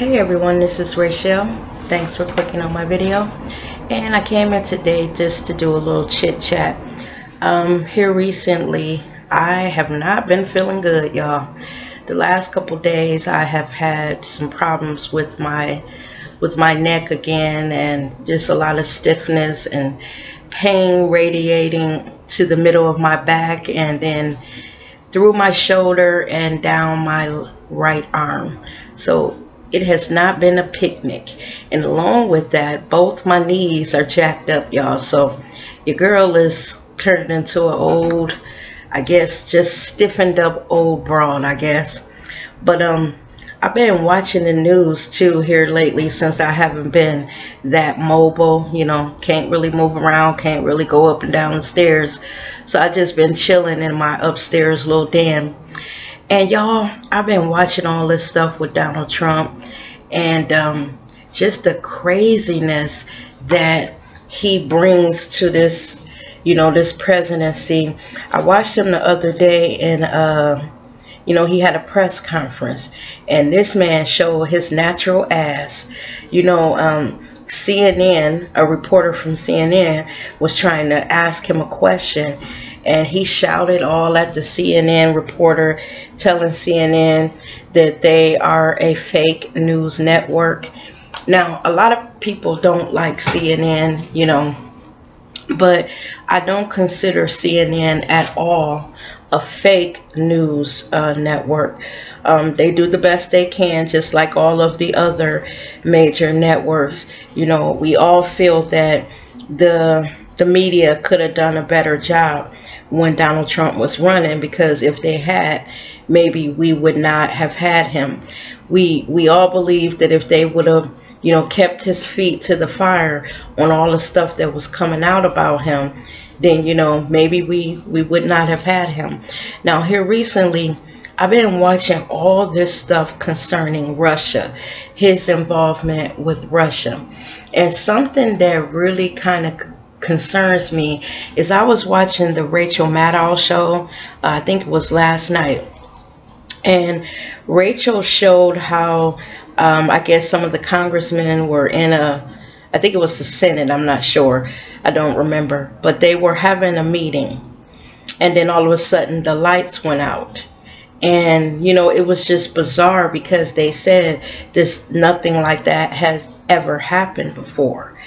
Hey everyone, this is Rachel. Thanks for clicking on my video. And I came in today just to do a little chit chat. Here recently, I have not been feeling good, y'all. The last couple days I have had some problems with my neck again, and just a lot of stiffness and pain radiating to the middle of my back and then through my shoulder and down my right arm. So it has not been a picnic, and along with that, both my knees are jacked up, y'all. So your girl is turned into an old, I guess, just stiffened up old broad, I guess. But I've been watching the news too here lately, since I haven't been that mobile, you know, can't really move around, can't really go up and down the stairs. So I just been chilling in my upstairs little den. And y'all, I've been watching all this stuff with Donald Trump, and just the craziness that he brings to this, you know, this presidency. I watched him the other day, and you know, he had a press conference, and this man showed his natural ass. You know, CNN, a reporter from CNN was trying to ask him a question, and he shouted all at the CNN reporter, telling CNN that they are a fake news network. Now, a lot of people don't like CNN, you know, but I don't consider CNN at all a fake news network. They do the best they can, just like all of the other major networks. You know, we all feel that the media could have done a better job when Donald Trump was running, because if they had, maybe we would not have had him. We all believe that if they would have, you know, kept his feet to the fire on all the stuff that was coming out about him, then, you know, maybe we would not have had him. Now, here recently, I've been watching all this stuff concerning Russia, his involvement with Russia. And something that really kind of concerns me is I was watching the Rachel Maddow show, I think it was last night. And Rachel showed how, I guess some of the congressmen were in I think it was the Senate, I'm not sure, I don't remember, but they were having a meeting, and then all of a sudden the lights went out. And, you know, it was just bizarre, because they said nothing like that has ever happened before.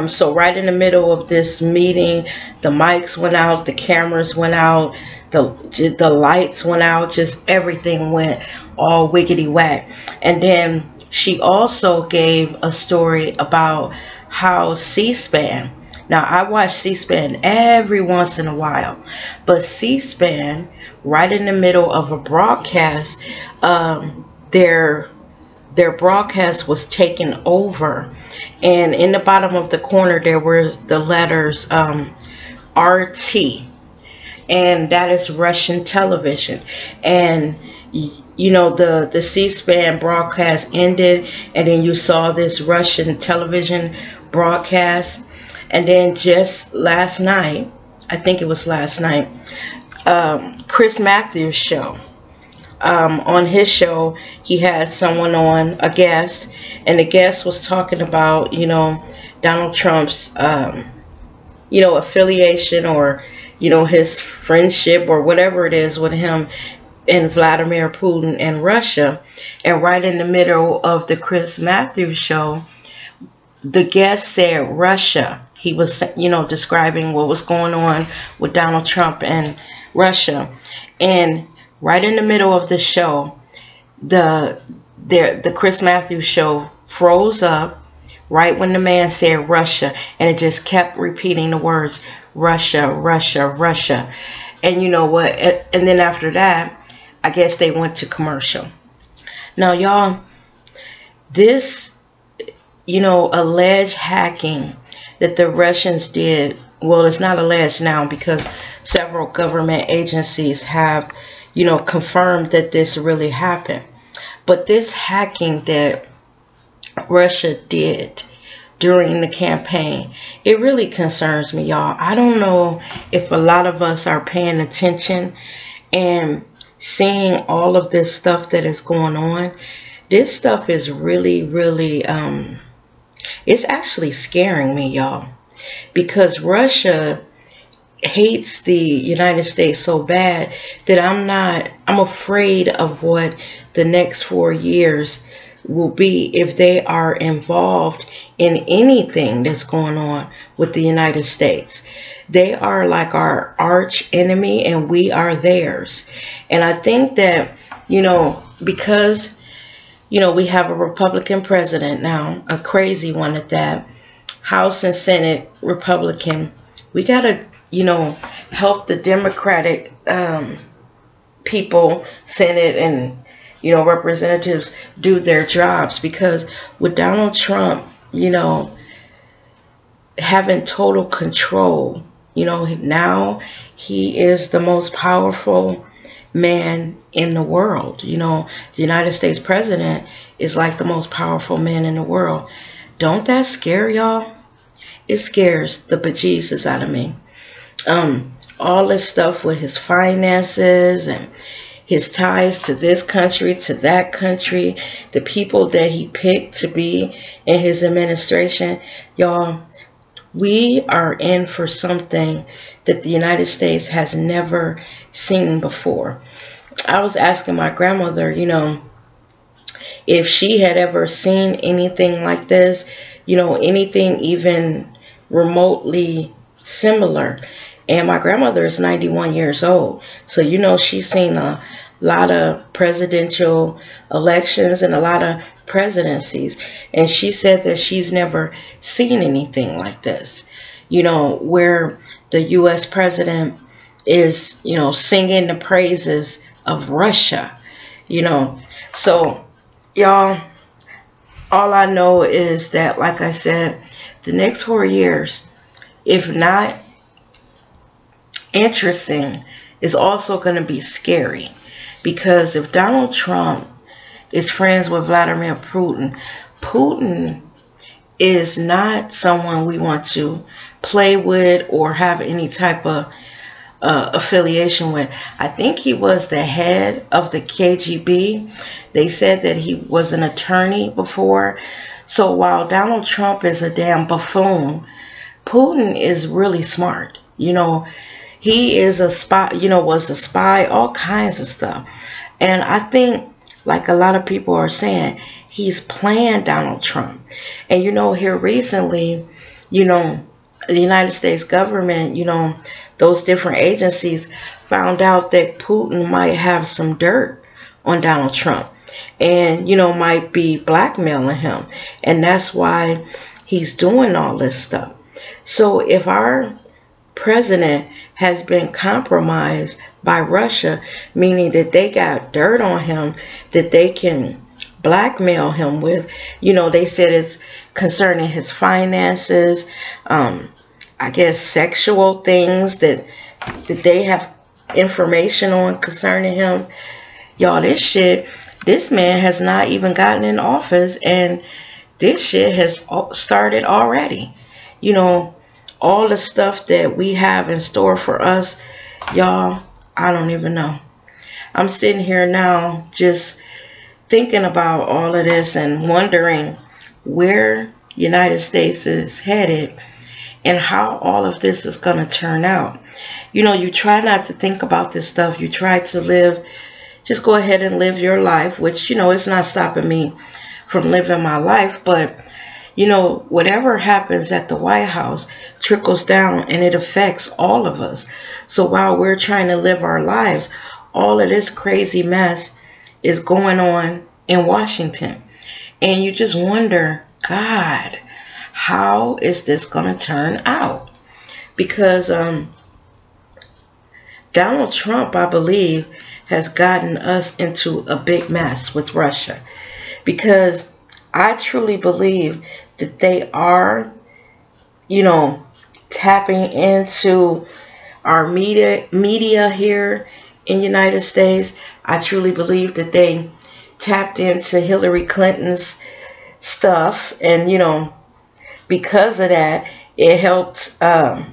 So right in the middle of this meeting, the mics went out, the cameras went out, the lights went out, just everything went all wiggity whack. And then she also gave a story about how C-SPAN, now I watch C-SPAN every once in a while, but C-SPAN, right in the middle of a broadcast, their broadcast was taken over, and in the bottom of the corner there were the letters RT, and that is Russian television. And you know, the C-SPAN broadcast ended, and then you saw this Russian television broadcast. And then just last night, I think it was last night, Chris Matthews' show, on his show, he had someone on, a guest, and the guest was talking about, you know, Donald Trump's, you know, affiliation, or, you know, his friendship or whatever it is with him and Vladimir Putin and Russia. And right in the middle of the Chris Matthews show, the guest said Russia. He was, you know, describing what was going on with Donald Trump and Russia. And right in the middle of the show, the Chris Matthews show froze up right when the man said Russia, and it just kept repeating the words Russia, Russia, Russia. And you know what? And then after that, I guess they went to commercial. Now, y'all, this, you know, alleged hacking that the Russians did, well, it's not alleged now, because several government agencies have, you know, confirmed that this really happened. But this hacking that Russia did during the campaign, it really concerns me, y'all. I don't know if a lot of us are paying attention and seeing all of this stuff that is going on. this stuff is really, really, it's actually scaring me, y'all, because Russia hates the United States so bad that I'm afraid of what the next 4 years will be if they are involved in anything that's going on with the United States. They are like our arch enemy and we are theirs. And I think that, because, we have a Republican president now, a crazy one at that, House and Senate Republican, we got to, help the Democratic people, Senate and, representatives do their jobs. Because with Donald Trump, having total control, now he is the most powerful man in the world. The United States president is like the most powerful man in the world. Don't that scare y'all? It scares the bejesus out of me. All this stuff with his finances and his ties to this country, to that country, the people that he picked to be in his administration. Y'all, we are in for something that the United States has never seen before. I was asking my grandmother, if she had ever seen anything like this, anything even remotely similar. And my grandmother is 91 years old. So, she's seen a lot of presidential elections and a lot of presidencies. And she said that she's never seen anything like this, where the U.S. president is, singing the praises of Russia, So, y'all, all I know is that, like I said, the next 4 years, if not interesting, is also going to be scary. Because if Donald Trump is friends with Vladimir Putin, Putin is not someone we want to play with or have any type of affiliation with. I think he was the head of the KGB. They said that he was an attorney before. So while Donald Trump is a damn buffoon, Putin is really smart. He is a spy, was a spy, all kinds of stuff. And I think, like a lot of people are saying, he's playing Donald Trump. And, here recently, the United States government, those different agencies found out that Putin might have some dirt on Donald Trump and, might be blackmailing him. And that's why he's doing all this stuff. So if our president has been compromised by Russia, meaning that they got dirt on him that they can blackmail him with, they said it's concerning his finances, I guess sexual things that they have information on concerning him. Y'all, this man has not even gotten in office and this shit has started already. All the stuff that we have in store for us, y'all, I don't even know. I'm sitting here now just thinking about all of this and wondering where United States is headed and how all of this is going to turn out. You try not to think about this stuff. You try to live, just go ahead and live your life, which, it's not stopping me from living my life. But, whatever happens at the White House trickles down and it affects all of us. So while we're trying to live our lives, all of this crazy mess is going on in Washington. And you just wonder, God, how is this going to turn out? Because Donald Trump, I believe, has gotten us into a big mess with Russia. Because I truly believe that they are, tapping into our media here in the United States. I truly believe that they tapped into Hillary Clinton's stuff. And, because of that, it helped Donald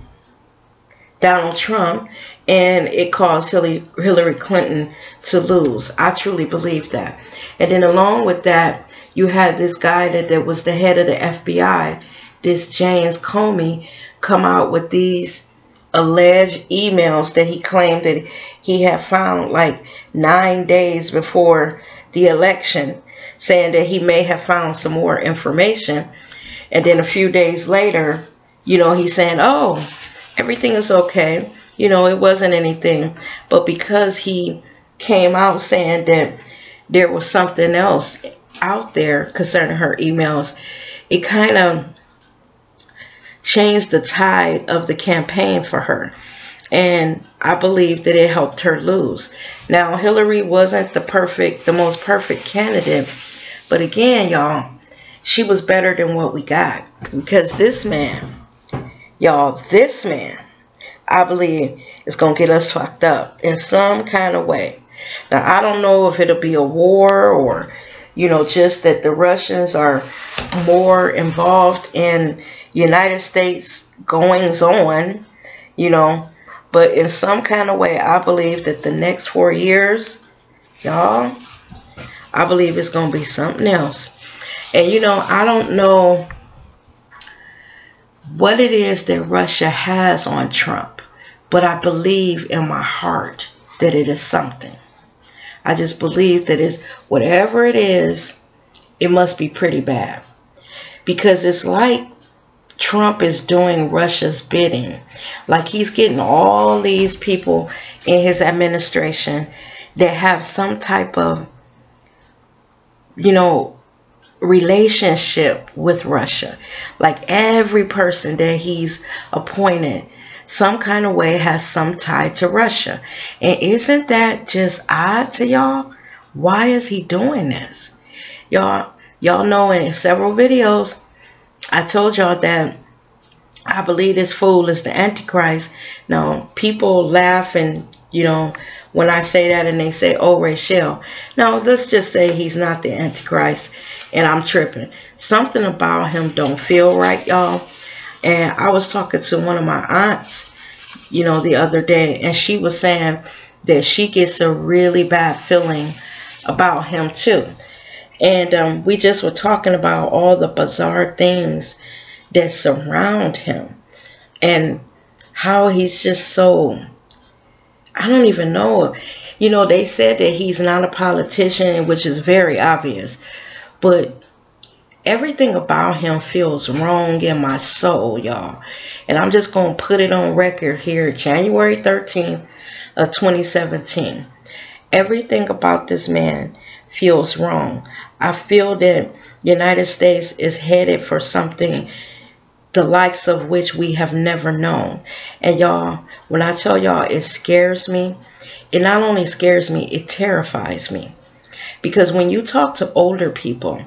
Trump. and it caused Hillary Clinton to lose. I truly believe that. And then along with that, you had this guy that was the head of the FBI, this James Comey, come out with these alleged emails that he claimed that he had found like 9 days before the election, saying that he may have found some more information. And then a few days later, you know, he's saying, oh, everything is okay. You know, it wasn't anything. But because he came out saying that there was something else out there concerning her emails, it kind of changed the tide of the campaign for her. And I believe that it helped her lose. Now, Hillary wasn't the most perfect candidate. But again, y'all, she was better than what we got. Because this man, y'all, this man, I believe, is going to get us fucked up in some kind of way. Now, I don't know if it'll be a war or, you know, just that the Russians are more involved in United States goings on, you know. But in some kind of way, I believe that the next 4 years, y'all, I believe it's going to be something else. And, you know, I don't know what it is that Russia has on Trump, but I believe in my heart that it is something. I just believe that it's whatever it is, it must be pretty bad. Because it's like Trump is doing Russia's bidding. Like he's getting all these people in his administration that have some type of, you know, relationship with Russia. Like every person that he's appointed some kind of way has some tie to Russia. And isn't that just odd to y'all? Why is he doing this? Y'all know in several videos I told y'all that I believe this fool is the Antichrist. Now, people laugh and, you know, when I say that and they say, oh, Rachel. No, let's just say he's not the Antichrist and I'm tripping. Something about him don't feel right, y'all. And I was talking to one of my aunts, you know, the other day, and she was saying that she gets a really bad feeling about him too. And we just were talking about all the bizarre things that surround him and how he's just so, I don't even know. You know, they said that he's not a politician, which is very obvious, but everything about him feels wrong in my soul, y'all. And I'm just going to put it on record here, January 13th of 2017. Everything about this man feels wrong. I feel that the United States is headed for something the likes of which we have never known. And y'all, when I tell y'all it scares me, it not only scares me, it terrifies me. Because when you talk to older people,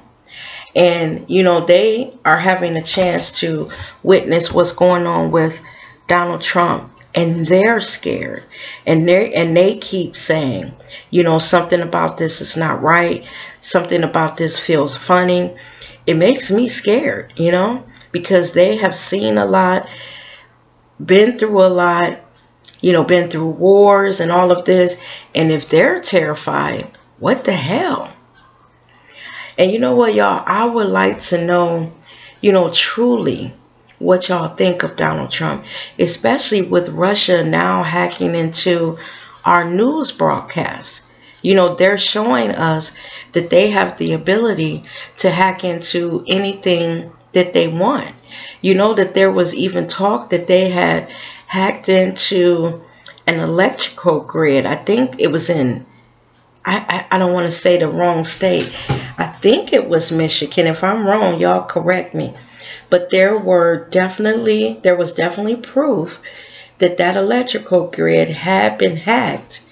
and, you know, they are having a chance to witness what's going on with Donald Trump, and they're scared, and they keep saying, you know, something about this is not right, something about this feels funny. It makes me scared, you know, because they have seen a lot, been through a lot, you know, been through wars and all of this. And if they're terrified, what the hell? And you know what, y'all, I would like to know, you know, truly what y'all think of Donald Trump, especially with Russia now hacking into our news broadcasts. You know, they're showing us that they have the ability to hack into anything that they want. You know that there was even talk that they had hacked into an electrical grid. I think it was in, I don't want to say the wrong state. I think it was Michigan. If I'm wrong, y'all correct me. But there was definitely proof that that electrical grid had been hacked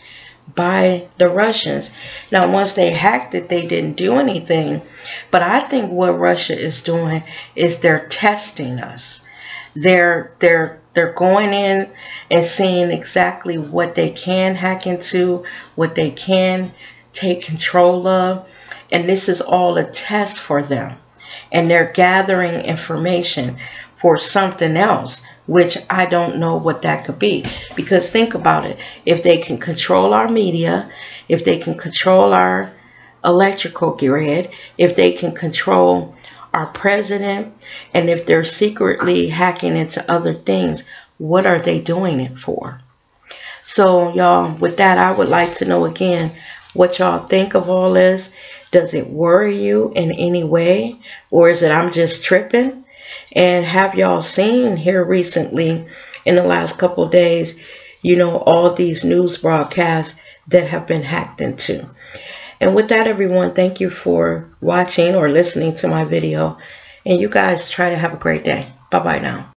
by the Russians. Now, once they hacked it, they didn't do anything. But I think what Russia is doing is they're testing us. They're going in and seeing exactly what they can hack into, what they can take control of. And this is all a test for them. And they're gathering information for something else, which I don't know what that could be. Because think about it. If they can control our media, if they can control our electrical grid, if they can control our president, and if they're secretly hacking into other things, what are they doing it for? So y'all, with that, I would like to know again what y'all think of all this. Does it worry you in any way, or is it I'm just tripping? And have y'all seen here recently in the last couple of days, you know, all these news broadcasts that have been hacked into? And with that, everyone, thank you for watching or listening to my video. And you guys try to have a great day. Bye-bye now.